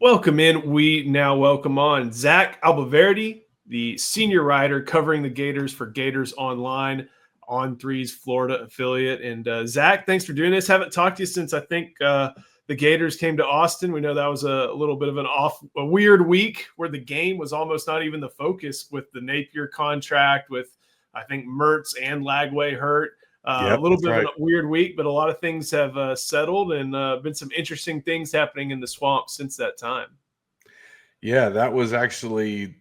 Welcome in. We now welcome on Zach Albaverdi, the senior writer covering the Gators for Gators Online, on Three's Florida affiliate. And Zach, thanks for doing this. Haven't talked to you since I think the Gators came to Austin. We know that was a little bit of a weird week where the game was almost not even the focus with the Napier contract, with I think Mertz and Lagway hurt. A little bit of a weird week, but a lot of things have settled and been some interesting things happening in the swamp since that time. Yeah, that was actually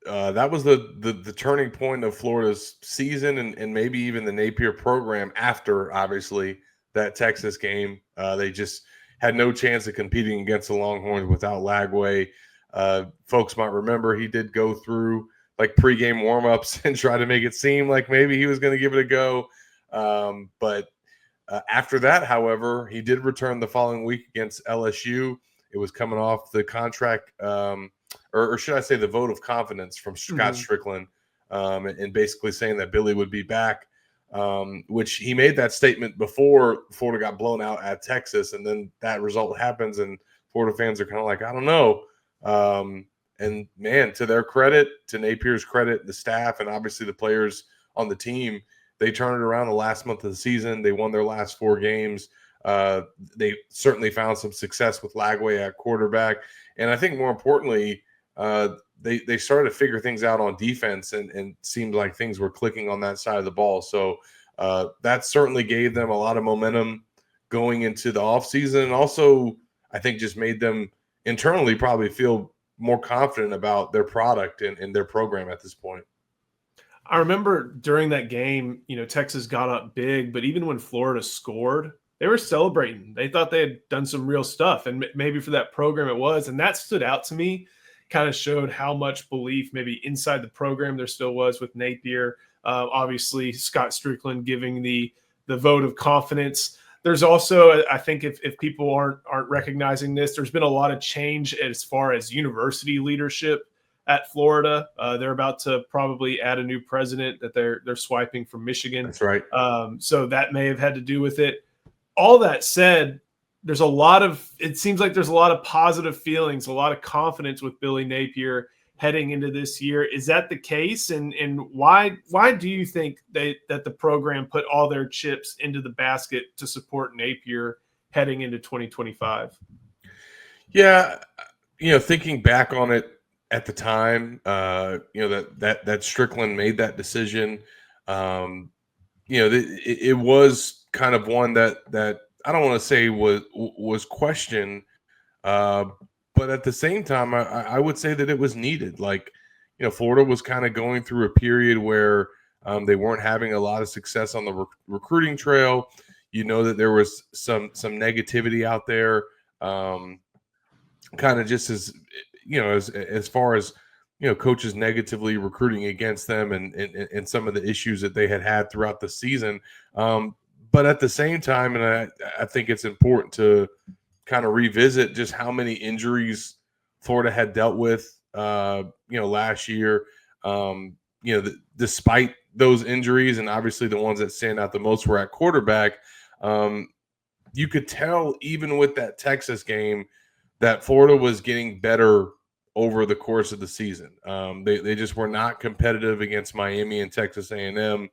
the turning point of Florida's season and maybe even the Napier program after, obviously, that Texas game. They just had no chance of competing against the Longhorns without Lagway. Folks might remember he did go through like pregame warmups and try to make it seem like maybe he was going to give it a go. But after that, however, he did return the following week against LSU. It was coming off the contract, or should I say the vote of confidence from Scott Strickland, and basically saying that Billy would be back, which he made that statement before Florida got blown out at Texas. And then that result happens, and Florida fans are kind of like, I don't know. And, man, to their credit, to Napier's credit, the staff, and obviously the players on the team, they turned it around the last month of the season. They won their last 4 games. They certainly found some success with Lagway at quarterback. And I think more importantly, they started to figure things out on defense and seemed like things were clicking on that side of the ball. So that certainly gave them a lot of momentum going into the offseason. And also, I think just made them internally probably feel more confident about their product and their program at this point. I remember during that game, Texas got up big, but even when Florida scored, they were celebrating. They thought they had done some real stuff, and maybe for that program it was. And that stood out to me, kind of showed how much belief maybe inside the program there still was with Napier. Obviously, Scott Strickland giving the vote of confidence. There's also, I think if people aren't recognizing this, there's been a lot of change as far as university leadership at Florida. They're about to probably add a new president that they're swiping from Michigan. That's right. So that may have had to do with it. All that said, it seems like there's a lot of positive feelings, a lot of confidence with Billy Napier heading into this year. Is that the case? And why do you think that the program put all their chips into the basket to support Napier heading into 2025? Yeah, thinking back on it at the time, that Strickland made that decision. It was kind of one that I don't want to say was questioned, but at the same time, I would say that it was needed. Like, Florida was kind of going through a period where they weren't having a lot of success on the recruiting trail. That there was some negativity out there, kind of just as far as coaches negatively recruiting against them and some of the issues that they had throughout the season. But at the same time, and I think it's important to kind of revisit just how many injuries Florida had dealt with, last year. Despite those injuries, and obviously the ones that stand out the most were at quarterback, you could tell even with that Texas game that Florida was getting better over the course of the season. They just were not competitive against Miami and Texas A&M.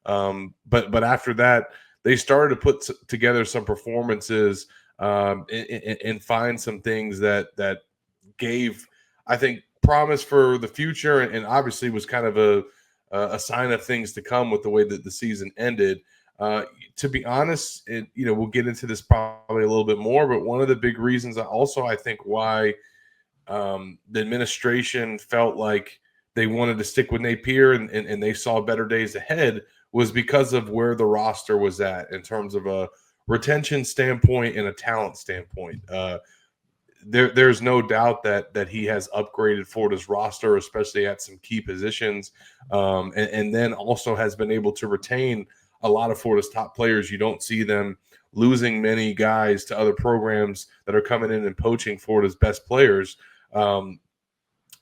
But after that, they started to put together some performances and find some things that gave, I think, promise for the future, and obviously was kind of a sign of things to come with the way that the season ended. To be honest, we'll get into this probably a little bit more, but one of the big reasons I think why the administration felt like they wanted to stick with Napier and they saw better days ahead was because of where the roster was at in terms of a retention standpoint and a talent standpoint. There's no doubt that he has upgraded Florida's roster, especially at some key positions, and then also has been able to retain a lot of Florida's top players. You don't see them losing many guys to other programs that are coming in and poaching Florida's best players. And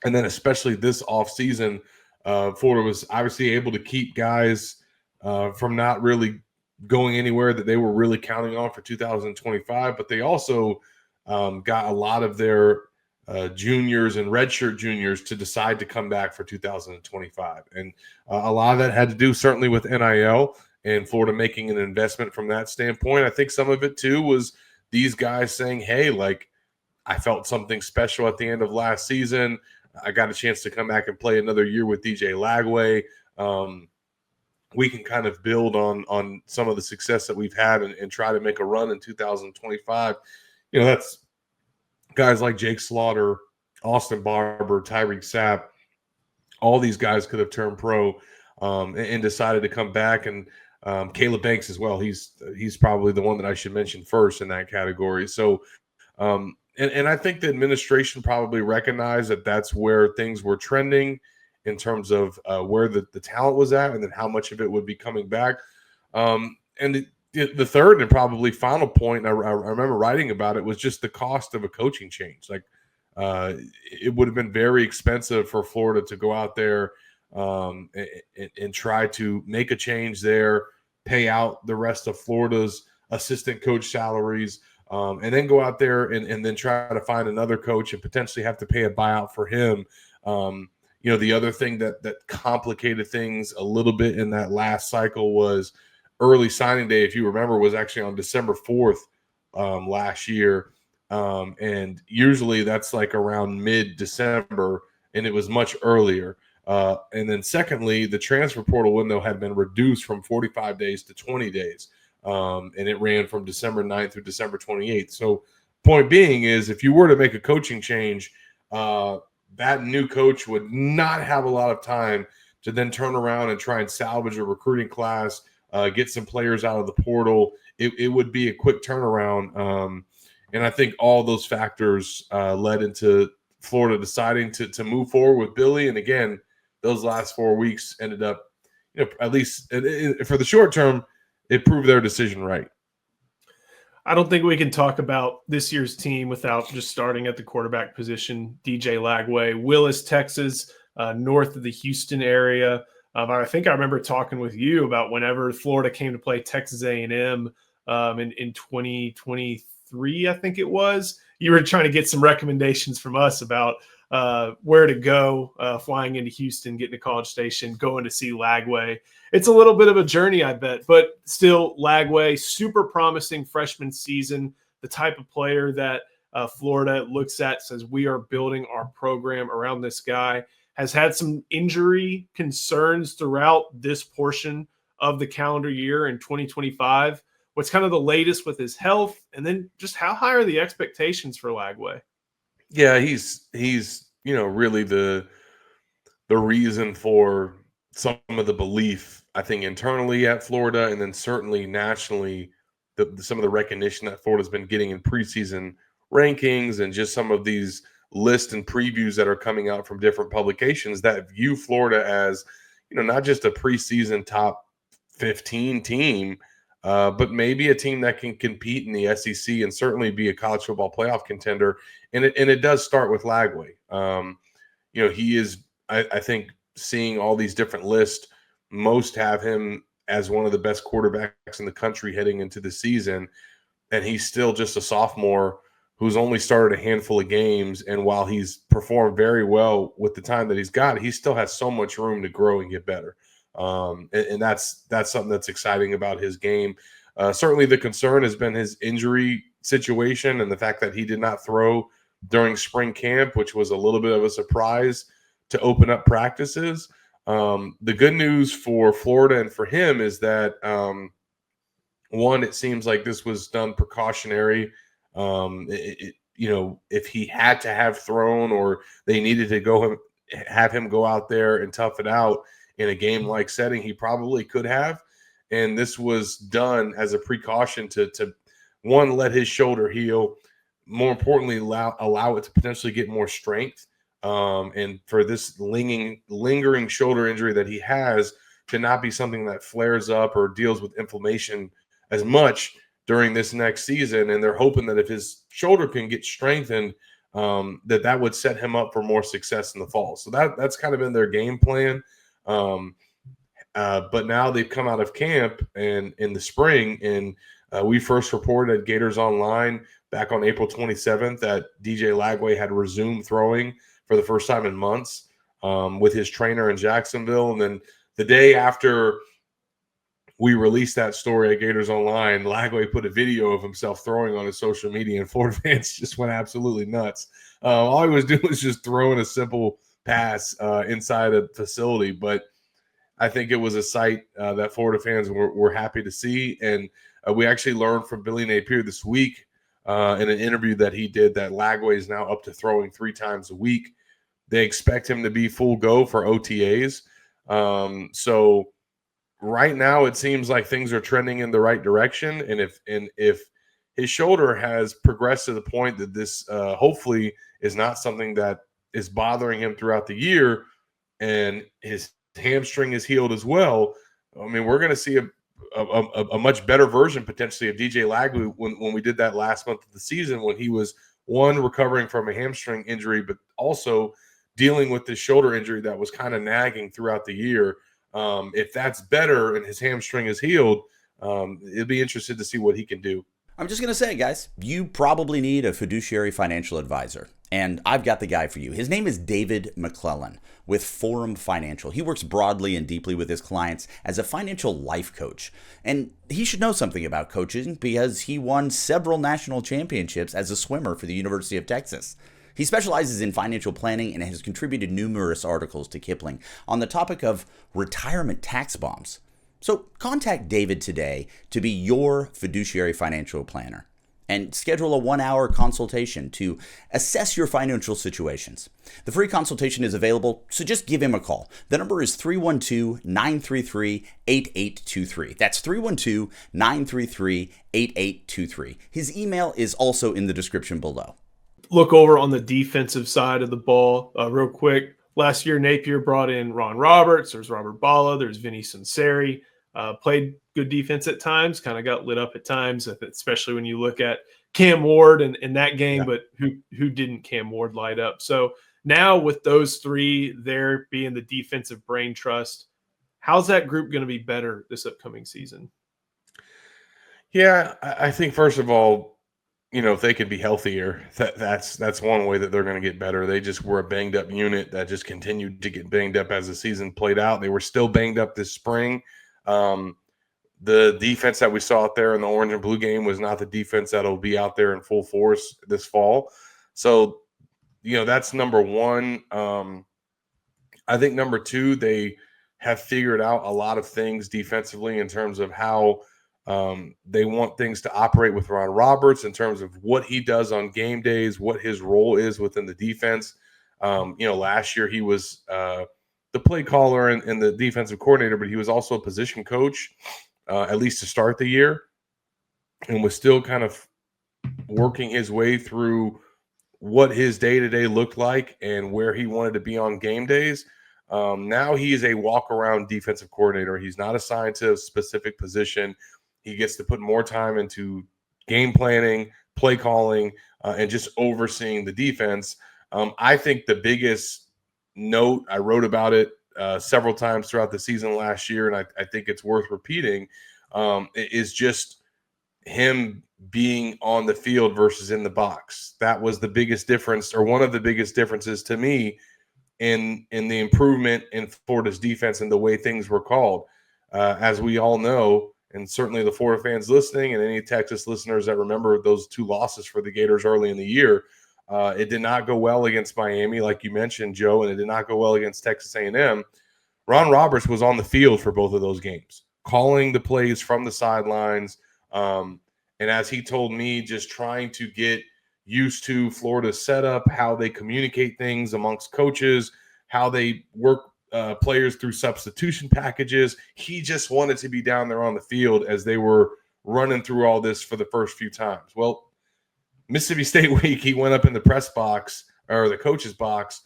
then especially this offseason, Florida was obviously able to keep guys from not really going anywhere that they were really counting on for 2025, but they also got a lot of their juniors and redshirt juniors to decide to come back for 2025. And a lot of that had to do certainly with NIL and Florida making an investment from that standpoint. I think some of it too was these guys saying, hey, like, I felt something special at the end of last season. I got a chance to come back and play another year with DJ Lagway. We can kind of build on some of the success that we've had and try to make a run in 2025. You know, that's guys like Jake Slaughter, Austin Barber, Tyreek Sapp. All these guys could have turned pro and decided to come back. And Caleb Banks as well. He's probably the one that I should mention first in that category. So, and I think the administration probably recognized that that's where things were trending in terms of where the talent was at and then how much of it would be coming back. And the third and probably final point, I remember writing about it, was just the cost of a coaching change. Like it would have been very expensive for Florida to go out there and try to make a change there, pay out the rest of Florida's assistant coach salaries, and then go out there and then try to find another coach and potentially have to pay a buyout for him. You know, the other thing that complicated things a little bit in that last cycle was early signing day, if you remember, was actually on December 4th last year. And usually that's like around mid-December, and it was much earlier. And then secondly, the transfer portal window had been reduced from 45 days to 20 days. And it ran from December 9th through December 28th. So point being is if you were to make a coaching change, that new coach would not have a lot of time to then turn around and try and salvage a recruiting class, get some players out of the portal. It would be a quick turnaround. And I think all those factors led into Florida deciding to move forward with Billy. And again, those last 4 weeks ended up, you know, at least for the short term, it proved their decision right. I don't think we can talk about this year's team without just starting at the quarterback position. DJ Lagway, Willis, Texas, north of the Houston area. I think I remember talking with you about whenever Florida came to play Texas A&M in 2023, I think it was. You were trying to get some recommendations from us about where to go, flying into Houston, getting to College Station, going to see Lagway. It's a little bit of a journey, I bet, but still Lagway, super promising freshman season, the type of player that Florida looks at, says we are building our program around this guy, has had some injury concerns throughout this portion of the calendar year in 2025. What's kind of the latest with his health, and then just how high are the expectations for Lagway? Yeah, he's you know, really the reason for some of the belief, I think, internally at Florida, and then certainly nationally, some of the recognition that Florida's been getting in preseason rankings and just some of these lists and previews that are coming out from different publications that view Florida as, you know, not just a preseason top 15 team, but maybe a team that can compete in the SEC and certainly be a college football playoff contender. And it does start with Lagway. You know, he is, I think, seeing all these different lists, most have him as one of the best quarterbacks in the country heading into the season. And he's still just a sophomore who's only started a handful of games. And while he's performed very well with the time that he's got, he still has so much room to grow and get better. And that's something that's exciting about his game. Certainly the concern has been his injury situation and the fact that he did not throw during spring camp, which was a little bit of a surprise to open up practices. The good news for Florida and for him is that, one, it seems like this was done precautionary. You know, if he had to have thrown or they needed to have him go out there and tough it out in a game-like setting, he probably could have. And this was done as a precaution to one, let his shoulder heal. More importantly, allow it to potentially get more strength. And for this lingering shoulder injury that he has to not be something that flares up or deals with inflammation as much during this next season. And they're hoping that if his shoulder can get strengthened, that would set him up for more success in the fall. So that's kind of been their game plan. But now they've come out of camp and in the spring, and We first reported at Gators Online back on April 27th that DJ Lagway had resumed throwing for the first time in months with his trainer in Jacksonville. And then the day after we released that story at Gators Online, Lagway put a video of himself throwing on his social media, and Florida fans just went absolutely nuts. All he was doing was just throwing a simple pass inside a facility, but I think it was a sight that Florida fans were happy to see. And we actually learned from Billy Napier this week in an interview that he did that Lagway is now up to throwing 3 times a week. They expect him to be full go for OTAs. So right now it seems like things are trending in the right direction. And if his shoulder has progressed to the point that this hopefully is not something that is bothering him throughout the year, and his hamstring is healed as well, I mean, we're going to see a much better version potentially of DJ Lagway when we did that last month of the season, when he was recovering from a hamstring injury, but also dealing with this shoulder injury that was kind of nagging throughout the year. If that's better and his hamstring is healed, it'll be interested to see what he can do. I'm just going to say, guys, you probably need a fiduciary financial advisor. And I've got the guy for you. His name is David McClellan with Forum Financial. He works broadly and deeply with his clients as a financial life coach. And he should know something about coaching because he won several national championships as a swimmer for the University of Texas. He specializes in financial planning and has contributed numerous articles to Kiplinger on the topic of retirement tax bombs. So contact David today to be your fiduciary financial planner and schedule a 1-hour consultation to assess your financial situations. The free consultation is available, so just give him a call. The number is 312-933-8823. That's 312-933-8823. His email is also in the description below. Look over on the defensive side of the ball real quick. Last year, Napier brought in Ron Roberts. There's Robert Bala. There's Vinny Sunseri. Played good defense at times, kind of got lit up at times, especially when you look at Cam Ward in that game, yeah. But who didn't Cam Ward light up? So now with those three there being the defensive brain trust, how's that group going to be better this upcoming season? Yeah, I think first of all, if they could be healthier, that's one way that they're going to get better. They just were a banged up unit that just continued to get banged up as the season played out. They were still banged up this spring. The defense that we saw out there in the orange and blue game was not the defense that'll be out there in full force this fall. So, that's number one. I think number two, they have figured out a lot of things defensively in terms of how they want things to operate with Ron Roberts in terms of what he does on game days, what his role is within the defense. Last year he was the play caller and the defensive coordinator, but he was also a position coach, at least to start the year, and was still kind of working his way through what his day-to-day looked like and where he wanted to be on game days. Now he is a walk-around defensive coordinator. He's not assigned to a specific position. He gets to put more time into game planning, play calling, and just overseeing the defense. I think the biggest note, I wrote about it several times throughout the season last year, and I think it's worth repeating, is just him being on the field versus in the box. That was the biggest difference, or one of the biggest differences to me in the improvement in Florida's defense and the way things were called. As we all know, and certainly the Florida fans listening and any Texas listeners that remember those 2 losses for the Gators early in the year, it did not go well against Miami, like you mentioned, Joe, and it did not go well against Texas A&M. Ron Roberts was on the field for both of those games, calling the plays from the sidelines. And as he told me, just trying to get used to Florida's setup, how they communicate things amongst coaches, how they work players through substitution packages. He just wanted to be down there on the field as they were running through all this for the first few times. Well, Mississippi State week, he went up in the press box or the coach's box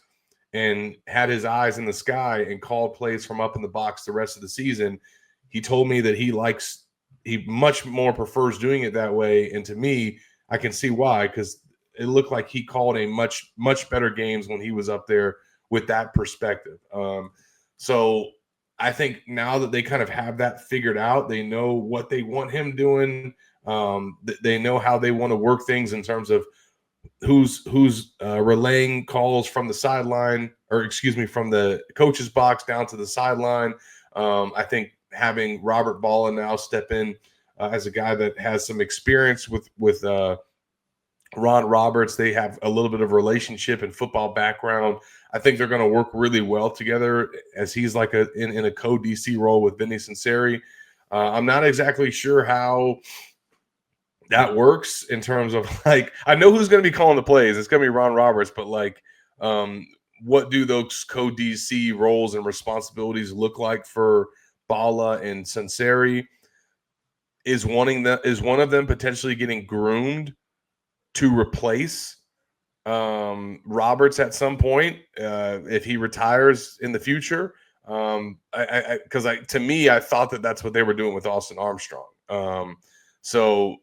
and had his eyes in the sky and called plays from up in the box the rest of the season. He told me that he much more prefers doing it that way. And to me, I can see why, because it looked like he called a much, much better games when he was up there with that perspective. So I think now that they kind of have that figured out, they know what they want him doing. They know how they want to work things in terms of who's relaying calls from the sideline, or excuse me, from the coach's box down to the sideline. I think having Robert Balla now step in as a guy that has some experience with Ron Roberts, they have a little bit of relationship and football background. I think they're going to work really well together, as he's like in a co-DC role with Vinny Sunseri. I'm not exactly sure how that works in terms of, like, I know who's going to be calling the plays. It's going to be Ron Roberts, but like, what do those co-DC roles and responsibilities look like for Balla and Sunseri? Is one of them potentially getting groomed to replace Roberts at some point if he retires in the future? Because to me, I thought that's what they were doing with Austin Armstrong. So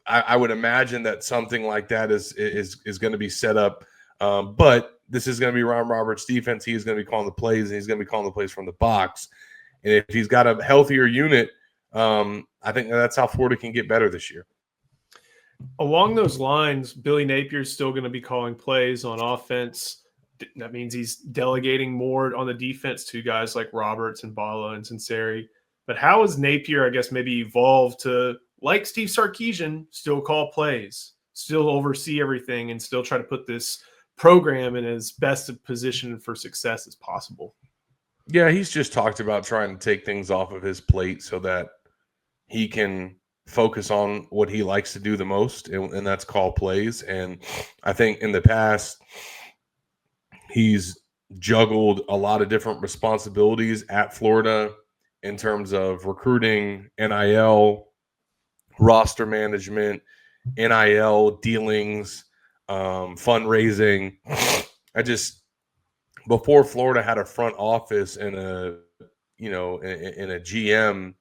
I would imagine that something like that is going to be set up. But this is going to be Ron Roberts' defense. He is going to be calling the plays, and he's going to be calling the plays from the box. And if he's got a healthier unit, I think that's how Florida can get better this year. Along those lines, Billy Napier's still going to be calling plays on offense. That means he's delegating more on the defense to guys like Roberts and Balla and Sunseri. But how has Napier, I guess, maybe evolved to, like Steve Sarkisian, still call plays, still oversee everything, and still try to put this program in as best a position for success as possible? Yeah, he's just talked about trying to take things off of his plate so that he can focus on what he likes to do the most, and that's call plays. And I think in the past, he's juggled a lot of different responsibilities at Florida in terms of recruiting, NIL, roster management, NIL dealings, fundraising. Before Florida had a front office and a GM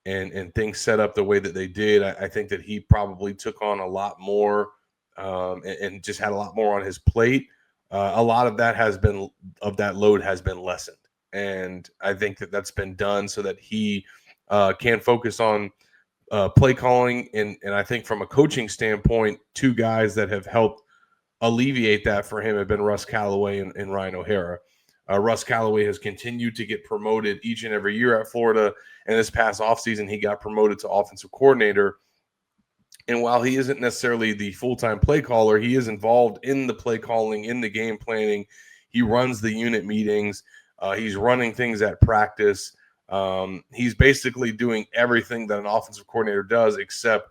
and things set up the way that they did, I think that he probably took on a lot more and just had a lot more on his plate. A lot of that load has been lessened. And I think that that's been done so that he can focus on play calling. And I think from a coaching standpoint, two guys that have helped alleviate that for him have been Russ Callaway and Ryan O'Hara. Russ Callaway has continued to get promoted each and every year at Florida. And this past offseason, he got promoted to offensive coordinator. And while he isn't necessarily the full-time play caller, he is involved in the play calling, in the game planning. He runs the unit meetings. He's running things at practice. He's basically doing everything that an offensive coordinator does except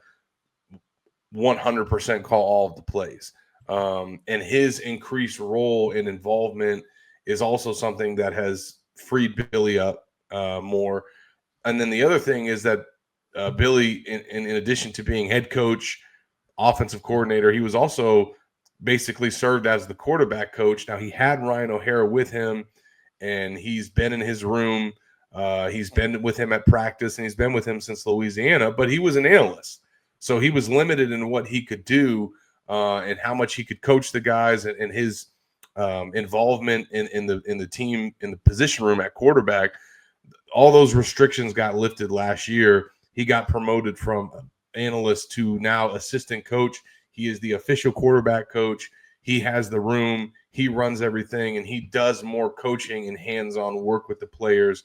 100% call all of the plays. And his increased role and involvement is also something that has freed Billy up more. And then the other thing is that Billy, in addition to being head coach, offensive coordinator, he was also basically served as the quarterback coach. Now, he had Ryan O'Hara with him, and he's been in his room. He's been with him at practice, and he's been with him since Louisiana, but he was an analyst. So he was limited in what he could do and how much he could coach the guys, and his involvement in the team, in the position room at quarterback. All those restrictions got lifted last year. He got promoted from analyst to now assistant coach. He is the official quarterback coach. He has the room. He runs everything, and he does more coaching and hands-on work with the players,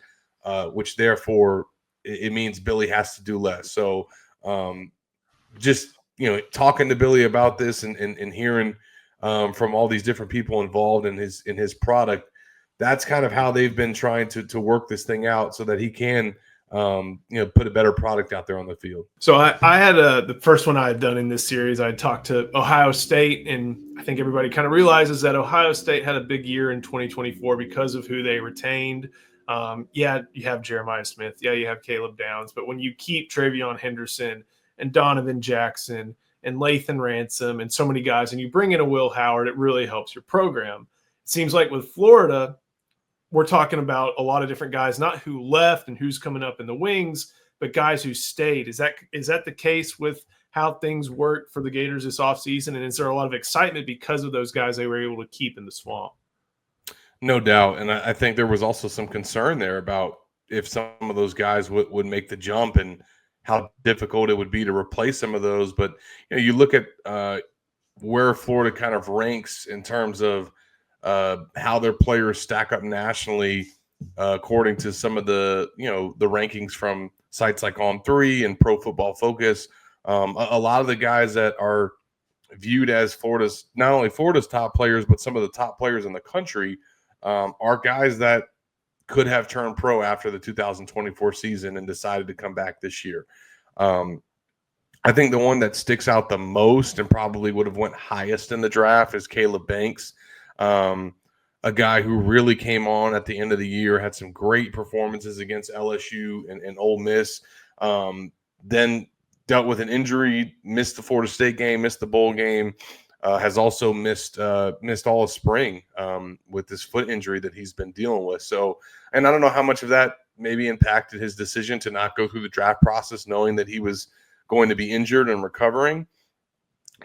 which therefore it means Billy has to do less. So talking to Billy about this and hearing from all these different people involved in his product, that's kind of how they've been trying to work this thing out so that he can put a better product out there on the field. So I had the first one I had done in this series, I had talked to Ohio State, and I think everybody kind of realizes that Ohio State had a big year in 2024 because of who they retained. You have Jeremiah Smith. Yeah, you have Caleb Downs. But when you keep Travion Henderson and Donovan Jackson and Lathan Ransom and so many guys, and you bring in a Will Howard, it really helps your program. It seems like with Florida, we're talking about a lot of different guys, not who left and who's coming up in the wings, but guys who stayed. Is that the case with how things worked for the Gators this offseason? And is there a lot of excitement because of those guys they were able to keep in the swamp? No doubt. And I think there was also some concern there about if some of those guys would make the jump and how difficult it would be to replace some of those. But you look at where Florida kind of ranks in terms of how their players stack up nationally, according to some of the the rankings from sites like On3 and Pro Football Focus. A lot of the guys that are viewed as not only Florida's top players, but some of the top players in the country are guys that could have turned pro after the 2024 season and decided to come back this year. I think the one that sticks out the most and probably would have went highest in the draft is Caleb Banks, a guy who really came on at the end of the year, had some great performances against LSU and Ole Miss, then dealt with an injury, missed the Florida State game, missed the bowl game, has also missed all of spring with this foot injury that he's been dealing with. So, and I don't know how much of that maybe impacted his decision to not go through the draft process, knowing that he was going to be injured and recovering.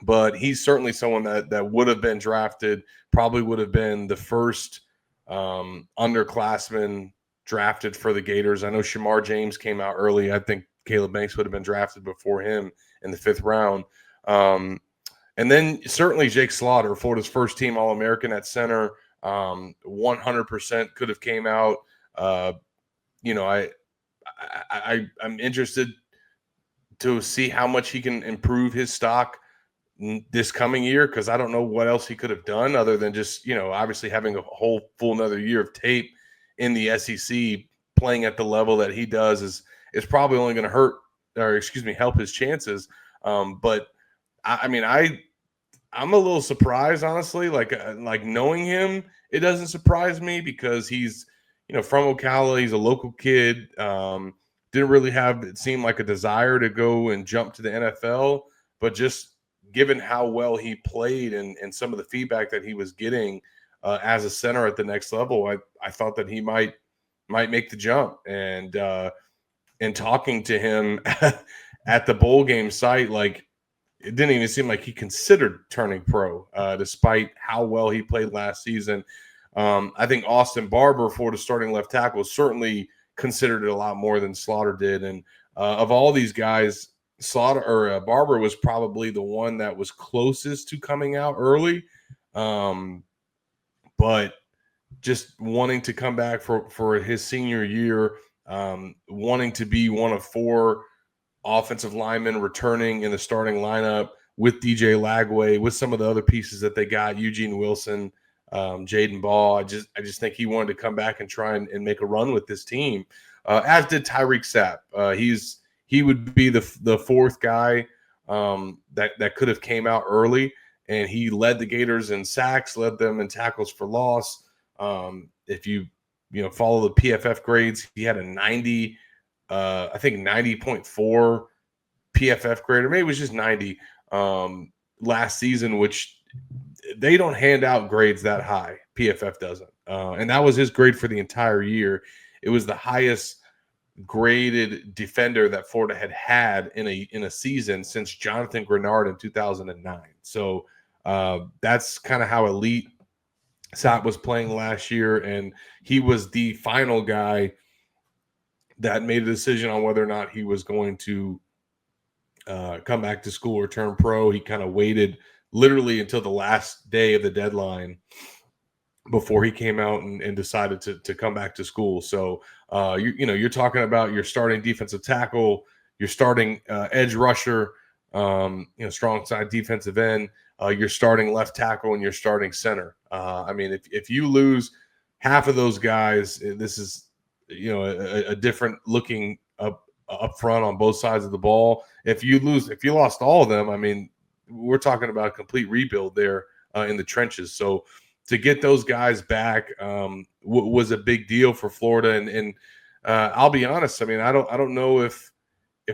But he's certainly someone that would have been drafted, probably would have been the first underclassman drafted for the Gators. I know Shamar James came out early. I think Caleb Banks would have been drafted before him in the 5th round. And then certainly Jake Slaughter, Florida's first team All-American at center, 100% could have came out. I'm interested to see how much he can improve his stock this coming year, because I don't know what else he could have done other than just, obviously having a whole full another year of tape in the SEC, playing at the level that he does is probably only going to help his chances. But I'm a little surprised, honestly, like knowing him, it doesn't surprise me because he's, from Ocala, he's a local kid. Didn't really have, it seemed like, a desire to go and jump to the NFL, but just given how well he played and some of the feedback that he was getting as a center at the next level, I thought that he might make the jump. And talking to him at the bowl game site, like, it didn't even seem like he considered turning pro, despite how well he played last season. I think Austin Barber, Florida starting left tackle, certainly considered it a lot more than Slaughter did. And of all these guys, Barber was probably the one that was closest to coming out early. But just wanting to come back for his senior year, wanting to be one of 4 offensive linemen returning in the starting lineup with DJ Lagway, with some of the other pieces that they got, Eugene Wilson, Jaden Ball. I just think he wanted to come back and try and make a run with this team, as did Tyreek Sapp. He would be the 4th guy that could have came out early, and he led the Gators in sacks, led them in tackles for loss. If you follow the PFF grades, he had a 90, I think 90.4 PFF grade, or maybe it was just 90 last season, which they don't hand out grades that high. PFF doesn't. And that was his grade for the entire year. It was the highest graded defender that Florida had in a season since Jonathan Grenard in 2009. So that's kind of how elite Sapp was playing last year, and he was the final guy that made a decision on whether or not he was going to come back to school or turn pro. He kind of waited literally until the last day of the deadline before he came out and decided to come back to school. So you're talking about your starting defensive tackle, your starting edge rusher, strong side defensive end, your starting left tackle, and your starting center. If you lose half of those guys, this is a different looking up front on both sides of the ball. If you lost all of them, we're talking about a complete rebuild there in the trenches. So to get those guys back was a big deal for Florida. And I'll be honest, I don't know if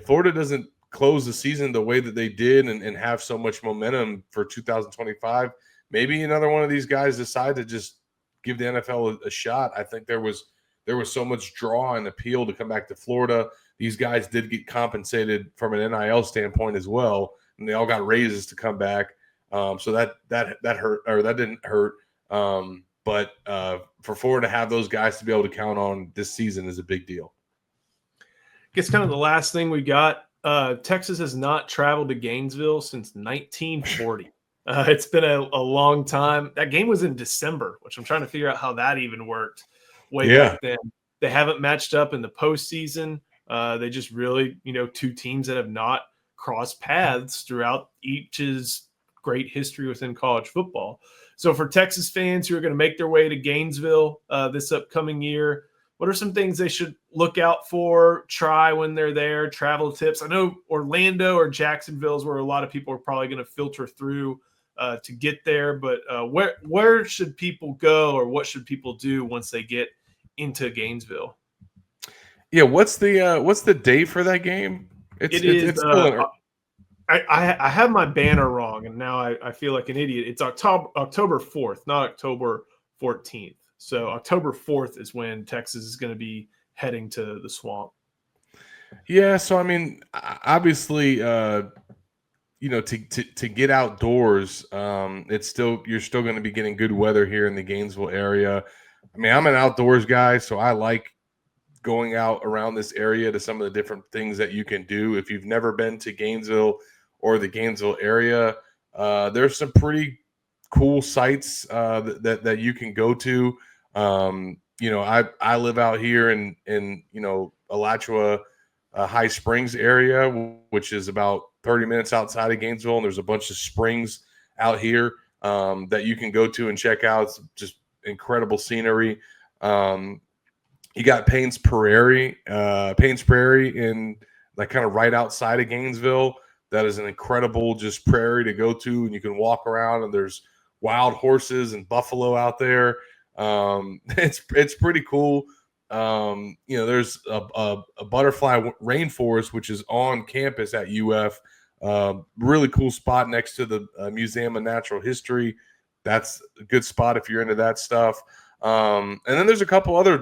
Florida doesn't close the season the way that they did and have so much momentum for 2025, maybe another one of these guys decide to just give the NFL a shot. I think there was so much draw and appeal to come back to Florida. These guys did get compensated from an NIL standpoint as well, and they all got raises to come back. So that hurt, or that didn't hurt. But for Florida to have those guys to be able to count on this season is a big deal. I guess kind of the last thing we got Texas has not traveled to Gainesville since 1940. It's been a long time. That game was in December, which I'm trying to figure out how that even worked way Yeah. back then. They haven't matched up in the postseason. They just really, two teams that have not crossed paths throughout each's great history within college football. So for Texas fans who are going to make their way to Gainesville this upcoming year, what are some things they should look out for, try when they're there, travel tips? I know Orlando or Jacksonville is where a lot of people are probably going to filter through to get there, but where should people go, or what should people do once they get into Gainesville? Yeah, what's the date for that game? It's still I have my banner wrong, and now I feel like an idiot. It's October 4th, not October 14th. So October 4th is when Texas is going to be heading to the Swamp. Yeah, so I mean, obviously, to get outdoors, you're still going to be getting good weather here in the Gainesville area. I mean, I'm an outdoors guy, so I like going out around this area to some of the different things that you can do. If you've never been to Gainesville or the Gainesville area, there's some pretty cool sites that you can go to. I live out here in Alachua, High Springs area, which is about 30 minutes outside of Gainesville, and there's a bunch of springs out here that you can go to and check out. It's just incredible scenery. You got Payne's Prairie in like kind of right outside of Gainesville. That is an incredible just prairie to go to, and you can walk around, and there's wild horses and buffalo out there. It's pretty cool. There's a butterfly rainforest, which is on campus at UF. Really cool spot next to the Museum of Natural History. That's a good spot if you're into that stuff. And then there's a couple other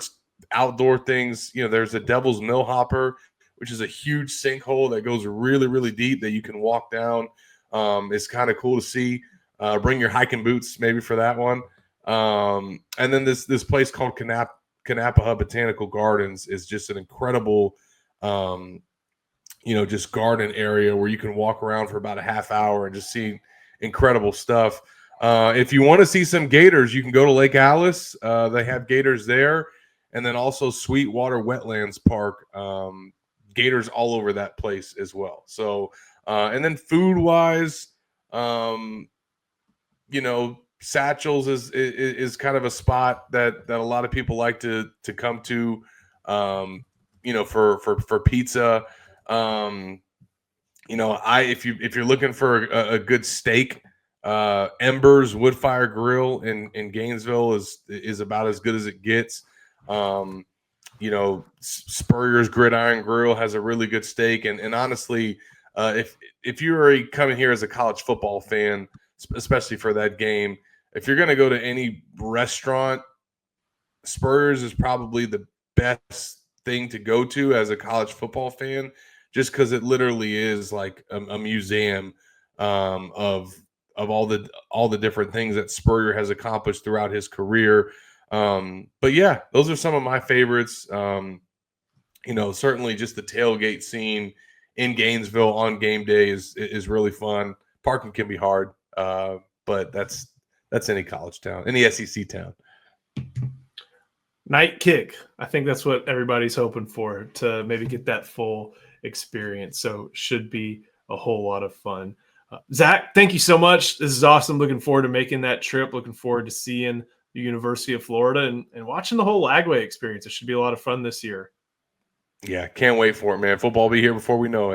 outdoor things. There's a Devil's Mill Hopper, which is a huge sinkhole that goes really, really deep that you can walk down. It's kind of cool to see. Bring your hiking boots maybe for that one. And then this place called Kanapaha Botanical Gardens is just an incredible, just garden area where you can walk around for about a half hour and just see incredible stuff. If you want to see some gators, you can go to Lake Alice. They have gators there. And then also Sweetwater Wetlands Park. Gators all over that place as well. So, and then food-wise, Satchel's is kind of a spot that a lot of people like to come to, for pizza. If you're looking for a good steak, Embers Woodfire Grill in Gainesville is about as good as it gets. Spurrier's Gridiron Grill has a really good steak, and honestly, if you're coming here as a college football fan, especially for that game, if you're going to go to any restaurant, Spurrier's is probably the best thing to go to as a college football fan, just because it literally is like a museum of all the different things that Spurrier has accomplished throughout his career. But yeah, those are some of my favorites. Certainly just the tailgate scene in Gainesville on game day is really fun. Parking can be hard, but that's any college town, any SEC town. Night kick. I think that's what everybody's hoping for, to maybe get that full experience. So should be a whole lot of fun. Zach, thank you so much. This is awesome. Looking forward to making that trip. Looking forward to seeing the University of Florida and watching the whole Lagway experience. It should be a lot of fun this year. Yeah, can't wait for it, man. Football will be here before we know it.